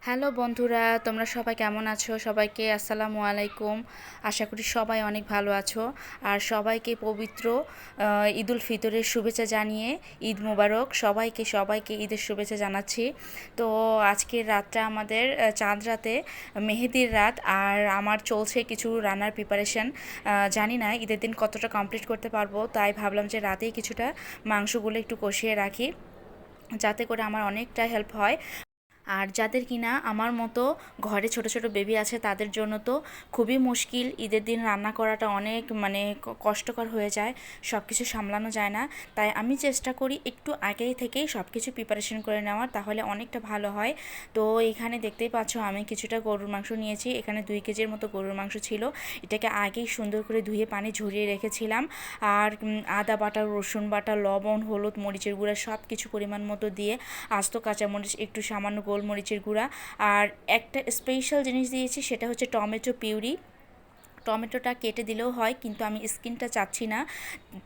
Hello বন্ধুরা, তোমরা সবাই কেমন আছো? সবাইকে আসসালামু আলাইকুম। আশা করি সবাই অনেক ভালো আছো। আর সবাইকে পবিত্র ঈদুল ফিতরের শুভেচ্ছা জানিয়ে ঈদ মোবারক। সবাইকে ঈদের শুভেচ্ছা জানাচ্ছি। তো আজকের রাতটা আমাদের চাঁদ রাতে, মেহেদির রাত। আর আমার চলছে কিছু রান্নার প্রিপারেশন। জানি না ঈদের দিন কতটা কমপ্লিট করতে পারবো, তাই ভাবলাম যে রাতেই কিছুটা মাংসগুলো একটু কষিয়ে রাখি, যাতে করে আমার অনেকটা হেল্প হয়। আর যাদের কিনা আমার মতো ঘরে ছোট ছোট বেবি আছে, তাদের জন্য তো খুবই মুশকিল। ঈদের দিন রান্না করাটা অনেক কষ্টকর হয়ে যায়, সব কিছু সামলানো যায় না। তাই আমি চেষ্টা করি একটু আগেই থেকেই সব কিছু প্রিপারেশন করে নেওয়ার, তাহলে অনেকটা ভালো হয়। তো এখানে দেখতেই পাচ্ছ আমি কিছুটা গরুর মাংস নিয়েছি। এখানে 2 কেজির মতো গরুর মাংস ছিল। এটাকে আগেই সুন্দর করে ধুয়ে পানি ঝরিয়ে রেখেছিলাম। আর আদা বাটা, রসুন বাটা, লবণ, হলুদ, মরিচের গুঁড়া সব কিছু পরিমাণ মতো দিয়ে, আস্ত কাঁচামরিচ, একটু সামান্য গোলমরিচের গুঁড়া, আর একটা স্পেশাল জিনিস দিয়েছি, সেটা হচ্ছে টমেটো পিউরি। টমেটোটা কেটে দিলেও হয়, কিন্তু আমি স্কিনটা চাচ্ছি না,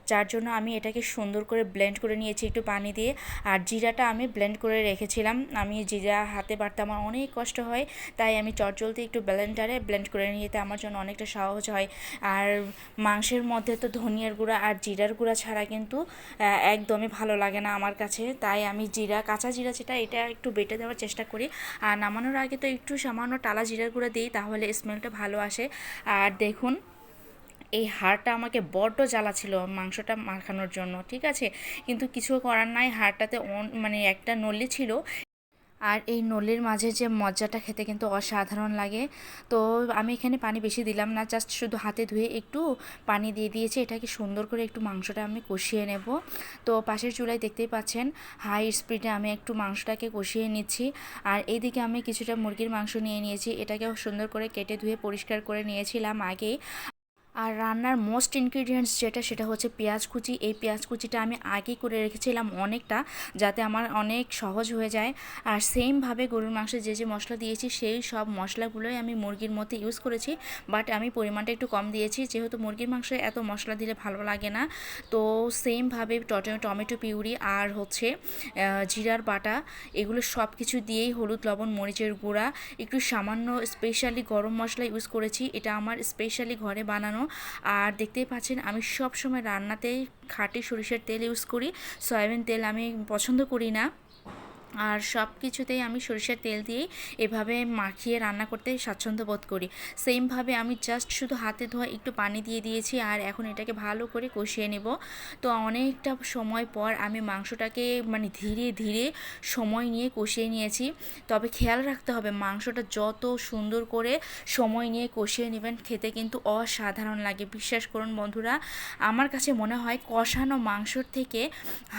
যার জন্য আমি এটাকে সুন্দর করে ব্লেন্ড করে নিয়েছি একটু পানি দিয়ে। আর জিরাটা আমি ব্লেন্ড করে রেখেছিলাম। আমি জিরা হাতে বাটতে আমার অনেক কষ্ট হয়, তাই আমি চটজলদি একটু ব্লেন্ডারে ব্লেন্ড করে নিতে আমার জন্য অনেকটা সহজ হয়। আর মাংসের মধ্যে তো ধনিয়ার গুঁড়া আর জিরার গুঁড়া ছাড়া কিন্তু একদমই ভালো লাগে না আমার কাছে। তাই আমি কাঁচা জিরা যেটা, এটা একটু বেটে দেওয়ার চেষ্টা করি। আর নামানোর আগে তো একটু সামান্য টালা জিরার গুঁড়া দিই, তাহলে স্মেলটা ভালো আসে। আর দেখুন, এই হাড়টা আমাকে বড্ড জ্বালা ছিল মাংসটা মাখানোর জন্য, ঠিক আছে, কিন্তু কিছু করার নাই। হাড়টাতে একটা নলি ছিল। আর এই নলির মাঝে যে মজ্জাটা খেতে কিন্তু অসাধারণ লাগে। তো আমি এখানে পানি বেশি দিলাম না, জাস্ট শুধু হাতে ধুয়ে একটু পানি দিয়ে দিয়েছি। এটাকে সুন্দর করে একটু মাংসটা আমি কষিয়ে নেব। তো পাশের চুলায় দেখতেই পাচ্ছেন হাই স্পিডে আমি একটু মাংসটাকে কষিয়ে নিচ্ছি। আর এইদিকে আমি কিছুটা মুরগির মাংস নিয়ে নিয়েছি, এটাকেও সুন্দর করে কেটে ধুয়ে পরিষ্কার করে নিয়েছিলাম আগেই। আর রান্নার মোস্ট ইনগ্রিডিয়েন্টস যেটা, সেটা হচ্ছে পেঁয়াজ কুচি। এই পেঁয়াজ কুচিটা আমি আগেই করে রেখেছিলাম অনেকটা, যাতে আমার অনেক সহজ হয়ে যায়। আর সেমভাবে গরুর মাংসে যে যে মশলা দিয়েছি, সেই সব মশলাগুলোই আমি মুরগির মধ্যে ইউজ করেছি, বাট আমি পরিমাণটা একটু কম দিয়েছি, যেহেতু মুরগির মাংসে এত মশলা দিলে ভালো লাগে না। তো সেমভাবে টমেটো পিউরি আর হচ্ছে জিরার বাটা, এগুলো সব কিছু দিয়েই হলুদ, লবণ, মরিচের গুঁড়া, একটু সামান্য স্পেশালি গরম মশলা ইউজ করেছি। এটা আমার স্পেশালি ঘরে বানানো। আর দেখতেই পাচ্ছেন আমি সব সময় রান্নাতেই খাঁটি সরিষার তেল ইউজ করি। সয়াবিন তেল আমি পছন্দ করি না। আর সব কিছুতেই আমি সরিষার তেল দিয়েই এভাবে মাখিয়ে রান্না করতে স্বাচ্ছন্দ্য বোধ করি। সেমভাবে আমি জাস্ট শুধু হাতে ধোয়া একটু পানি দিয়ে দিয়েছি, আর এখন এটাকে ভালো করে কষিয়ে নেব। তো অনেকটা সময় পর আমি মাংসটাকে ধীরে ধীরে সময় নিয়ে কষিয়ে নিয়েছি। তবে খেয়াল রাখতে হবে, মাংসটা যত সুন্দর করে সময় নিয়ে কষিয়ে নেবেন, খেতে কিন্তু অসাধারণ লাগে। বিশ্বাস করুন বন্ধুরা, আমার কাছে মনে হয় কষানো মাংসর থেকে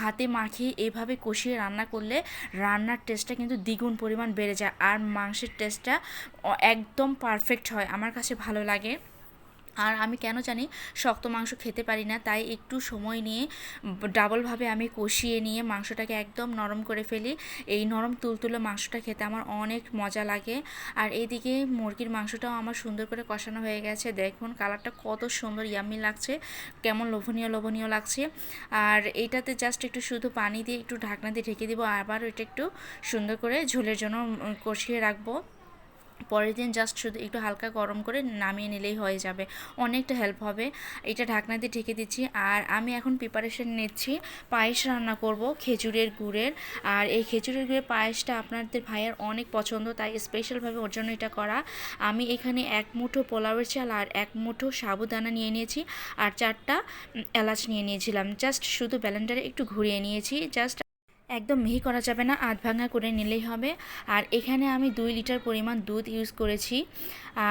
হাতে মাখিয়ে এভাবে কষিয়ে রান্না করলে রান্নার টেস্টটা কিন্তু দ্বিগুণ পরিমাণ বেড়ে যায়, আর মাংসের টেস্টটা একদম পারফেক্ট হয়, আমার কাছে ভালো লাগে। আর আমি কেন জানি শক্ত মাংস খেতে পারি না, তাই একটু সময় নিয়ে ডাবলভাবে আমি কষিয়ে নিয়ে মাংসটাকে একদম নরম করে ফেলি। এই নরম তুলতুলে মাংসটা খেতে আমার অনেক মজা লাগে। আর এইদিকে মুরগির মাংসটাও আমার সুন্দর করে কষানো হয়ে গেছে। দেখুন কালারটা কত সুন্দর ইয়াম্মি লাগছে, কেমন লোভনীয় লোভনীয় লাগছে। আর এইটাতে জাস্ট একটু শুধু পানি দিয়ে একটু ঢাকনা দিয়ে ঢেকে দিব, আবার এটা একটু সুন্দর করে ঝোলের জন্য কষিয়ে রাখবো। পরের দিন জাস্ট শুধু একটু হালকা গরম করে নামিয়ে নিলেই হয়ে যাবে, অনেকটা হেল্প হবে। এটা ঢাকনা দিয়ে ঢেকে দিচ্ছি। আর আমি এখন প্রিপারেশন নিচ্ছি, পায়েস রান্না করব খেজুরের গুড়ের। আর এই খেজুরের গুড়ের পায়েসটা আপনাদের ভাইয়ের অনেক পছন্দ, তাই স্পেশালভাবে ওর জন্য এটা করা। আমি এখানে 1 মুঠো পোলাওয়ের চাল আর 1 মুঠো সাবুদানা নিয়ে নিয়েছি, আর 4টা এলাচ নিয়ে নিয়েছিলাম। জাস্ট শুধু ব্লেন্ডারে একটু ঘুরিয়ে নিয়েছি, জাস্ট একদম মিহি করা যাবে না, আধ ভাঙা করে নিলেই হবে। আর এখানে আমি 2 লিটার পরিমাণ দুধ ইউজ করেছি।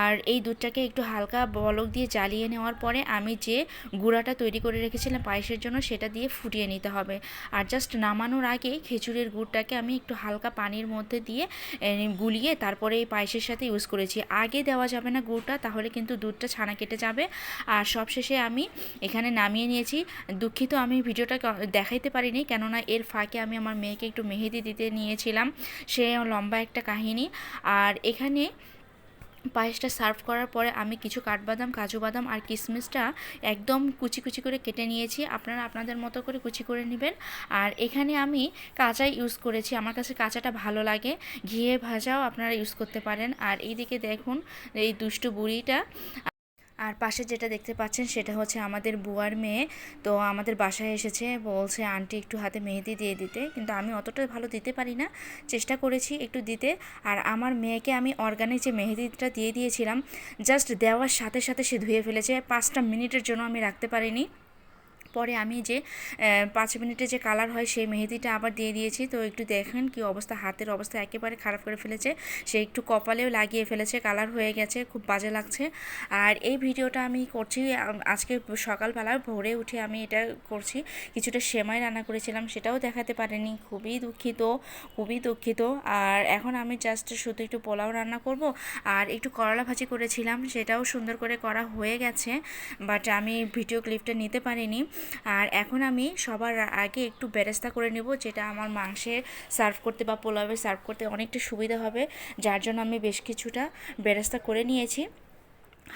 আর এই দুধটাকে একটু হালকা বলক দিয়ে জ্বালিয়ে নেওয়ার পরে আমি যে গুঁড়াটা তৈরি করে রেখেছিলাম পায়েসের জন্য, সেটা দিয়ে ফুটিয়ে নিতে হবে। আর জাস্ট নামানোর আগে খেজুরের গুড়টাকে আমি একটু হালকা পানির মধ্যে দিয়ে গুলিয়ে তারপরে এই পায়েসের সাথে ইউজ করেছি। আগে দেওয়া যাবে না গুড়টা, তাহলে কিন্তু দুধটা ছানা কেটে যাবে। আর সবশেষে আমি এখানে নামিয়ে নিয়েছি। দুঃখিত আমি ভিডিওটা দেখাইতে পারিনি, কেননা এর ফাঁকে আমি আমার মেয়েকে একটু মেহেদি দিতে নিয়েছিলাম, সে লম্বা একটা কাহিনী। আর এখানে পায়েসটা সার্ভ করার পরে আমি কিছু কাঠবাদাম, কাজু বাদাম আর কিশমিশটা একদম কুচি কুচি করে কেটে নিয়েছি। আপনারা আপনাদের মতো করে কুচি করে নেবেন। আর এখানে আমি কাঁচাই ইউজ করেছি, আমার কাছে কাঁচাটা ভালো লাগে। ঘিয়ে ভাজাও আপনারা ইউজ করতে পারেন। আর এইদিকে দেখুন এই দুষ্টু বুড়িটা। আর পাশে যেটা দেখতে পাচ্ছেন সেটা হচ্ছে আমাদের বুয়ার মেয়ে। তো আমাদের বাসায় এসেছে, বলছে আন্টি একটু হাতে মেহেদি দিয়ে দিতে, কিন্তু আমি অতটা ভালো দিতে পারি না, চেষ্টা করেছি একটু দিতে। আর আমার মেয়েকে আমি অর্গানিক যে মেহেদিটা দিয়ে দিয়েছিলাম, জাস্ট দেওয়ার সাথে সাথে সে ধুয়ে ফেলেছে। 5টা মিনিটের জন্য আমি রাখতে পারিনি। পরে আমি যে 5 মিনিটে যে কালার হয় সেই মেহেদিটা আবার দিয়ে দিয়েছি। তো একটু দেখেন কি অবস্থা, হাতের অবস্থা একেবারে খারাপ করে ফেলেছে। সে একটু কপালেও লাগিয়ে ফেলেছে, কালার হয়ে গেছে, খুব বাজে লাগছে। আর এই ভিডিওটা আমি করছি আজকে সকালবেলা ভোরে উঠে আমি এটা করছি। কিছুটা সেমাই রান্না করেছিলাম, সেটাও দেখাতে পারিনি, খুবই দুঃখিত, খুবই দুঃখিত। আর এখন আমি জাস্ট শুধু একটু পোলাও রান্না করব আর একটু করলা ভাজি করেছিলাম, সেটাও সুন্দর করে করা হয়ে গেছে, বাট আমি ভিডিও ক্লিপটা নিতে পারিনি। আর এখন আমি সবার আগে একটু বেরেস্তা করে নেব, যেটা আমার মাংসে সার্ভ করতে বা পোলাওয়ে সার্ভ করতে অনেকটা সুবিধা হবে, যার জন্য আমি বেশ কিছুটা বেরেস্তা করে নিয়েছি।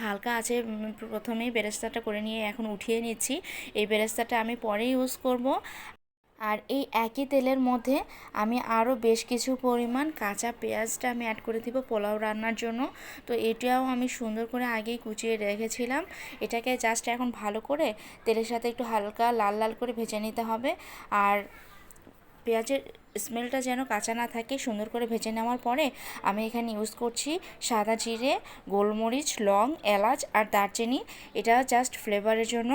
হালকা আছে প্রথমেই বেরেস্তাটা করে নিয়ে এখন উঠিয়ে নিচ্ছি। এই বেরেস্তাটা আমি পরে ইউজ করব। আর এই একই তেলের মধ্যে আমি আরও বেশ কিছু পরিমাণ কাঁচা পেঁয়াজটা আমি অ্যাড করে দিব পোলাও রান্নার জন্য। তো এটাও আমি সুন্দর করে আগেই কুচিয়ে রেখেছিলাম। এটাকে জাস্ট এখন ভালো করে তেলের সাথে একটু হালকা লাল লাল করে ভেজে নিতে হবে। আর পেঁয়াজের স্মেলটা যেন কাঁচা না থাকে, সুন্দর করে ভেজে নেওয়ার পরে আমি এখানে ইউজ করছি সাদা জিরে, গোলমরিচ, লং, এলাচ আর দারচিনি। এটা জাস্ট ফ্লেভারের জন্য।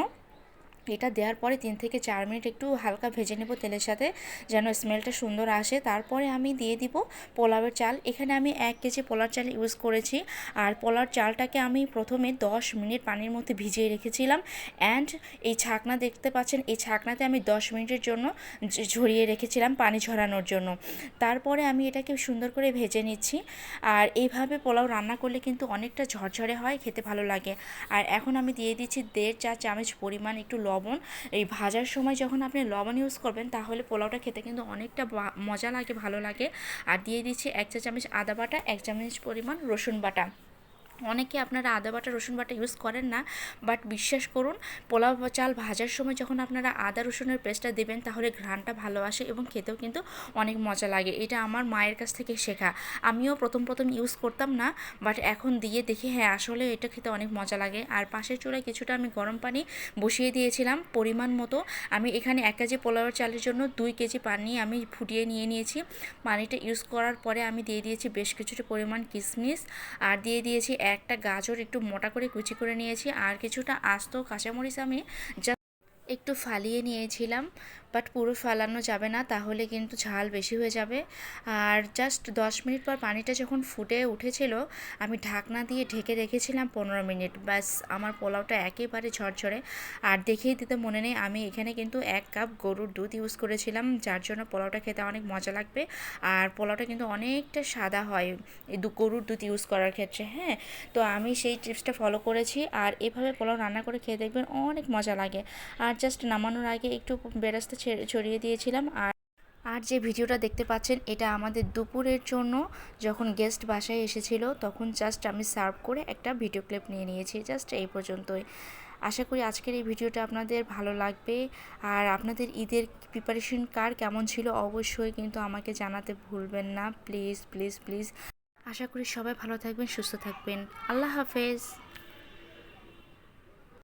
এটা দেওয়ার পরে 3 থেকে 4 মিনিট একটু হালকা ভেজে নেব তেলের সাথে, যেন স্মেলটা সুন্দর আসে। তারপরে আমি দিয়ে দিব পোলাওয়ের চাল। এখানে আমি 1 কেজি পোলার চাল ইউজ করেছি। আর পোলার চালটাকে আমি প্রথমে 10 মিনিট পানির মধ্যে ভিজিয়ে রেখেছিলাম। অ্যান্ড এই ছাকনা দেখতে পাচ্ছেন, এই ছাকনাতে আমি 10 মিনিটের জন্য ঝরিয়ে রেখেছিলাম পানি ঝরানোর জন্য। তারপরে আমি এটাকে সুন্দর করে ভেজে নিচ্ছি। আর এইভাবে পোলাও রান্না করলে কিন্তু অনেকটা ঝরঝরে হয়, খেতে ভালো লাগে। আর এখন আমি দিয়ে দিচ্ছি 1.5 চা চামচ পরিমাণ একটু লবণ। এই ভাজার সময় যখন আপনি লবণ ইউজ করবেন তাহলে পোলাওটা খেতে কিন্তু অনেকটা মজা লাগে, ভালো লাগে। আর দিয়ে দিচ্ছি 1 চা চামচ আদা বাটা, 1 চামচ পরিমাণ রসুন বাটা। অনেকে আপনারা আদা বাটা রসুন বাটা ইউজ করেন না, বাট বিশ্বাস করুন পোলাও চাল ভাজার সময় যখন আপনারা আদা রসুনের পেস্টটা দেবেন তাহলে ঘ্রাণটা ভালো আসে এবং খেতেও কিন্তু অনেক মজা লাগে। এটা আমার মায়ের কাছ থেকে শেখা। আমিও প্রথম প্রথম ইউজ করতাম না, বাট এখন দিয়ে দেখি হ্যাঁ আসলে এটা খেতে অনেক মজা লাগে। আর পাশের চুলায় কিছুটা আমি গরম পানি বসিয়ে দিয়েছিলাম পরিমাণ মতো। আমি এখানে 1 কেজি পোলাওয়ের চালের জন্য 2 কেজি পানি আমি ফুটিয়ে নিয়েছি। পানিটা ইউজ করার পরে আমি দিয়ে দিয়েছি বেশ কিছুটা পরিমাণ কিশমিশ, আর দিয়ে দিয়েছি একটা গাজর একটু মোটা করে কুচি করে নিয়েছি, আর কিছুটা আস্ত কাঁচামরিচ আমি একটু ফালিয়ে নিয়েছিলাম, বাট পুরো ফালানো যাবে না, তাহলে কিন্তু ঝাল বেশি হয়ে যাবে। আর জাস্ট 10 মিনিট পর পানিটা যখন ফুটে উঠেছিল আমি ঢাকনা দিয়ে ঢেকে রেখেছিলাম 15 মিনিট। ব্যাস আমার পোলাওটা একেবারে ঝরঝরে। আর দেখিয়ে দিতে মনে নেই, আমি এখানে কিন্তু 1 কাপ গরুর দুধ ইউজ করেছিলাম, যার জন্য পোলাওটা খেতে অনেক মজা লাগবে। আর পোলাওটা কিন্তু অনেকটা সাদা হয় এই গরুর দুধ ইউজ করার ক্ষেত্রে। হ্যাঁ, তো আমি সেই টিপসটা ফলো করেছি। আর এভাবে পোলাও রান্না করে খেয়ে দেখবেন অনেক মজা লাগে। আর জাস্ট নামানোর আগে একটু বেরেস্তা ছড়িয়ে দিয়েছিলাম। আর যে ভিডিওটা দেখতে পাচ্ছেন এটা আমাদের দুপুরের জন্য, যখন গেস্ট বাসায় এসেছিল তখন জাস্ট আমি সার্ভ করে একটা ভিডিও ক্লিপ নিয়ে নিয়েছি। জাস্ট এই পর্যন্তই। আশা করি আজকের এই ভিডিওটা আপনাদের ভালো লাগবে। আর আপনাদের ঈদের প্রিপারেশন কার কেমন ছিল অবশ্যই কিন্তু আমাকে জানাতে ভুলবেন না, প্লিজ প্লিজ প্লিজ। আশা করি সবাই ভালো থাকবেন, সুস্থ থাকবেন। আল্লাহ হাফেজ।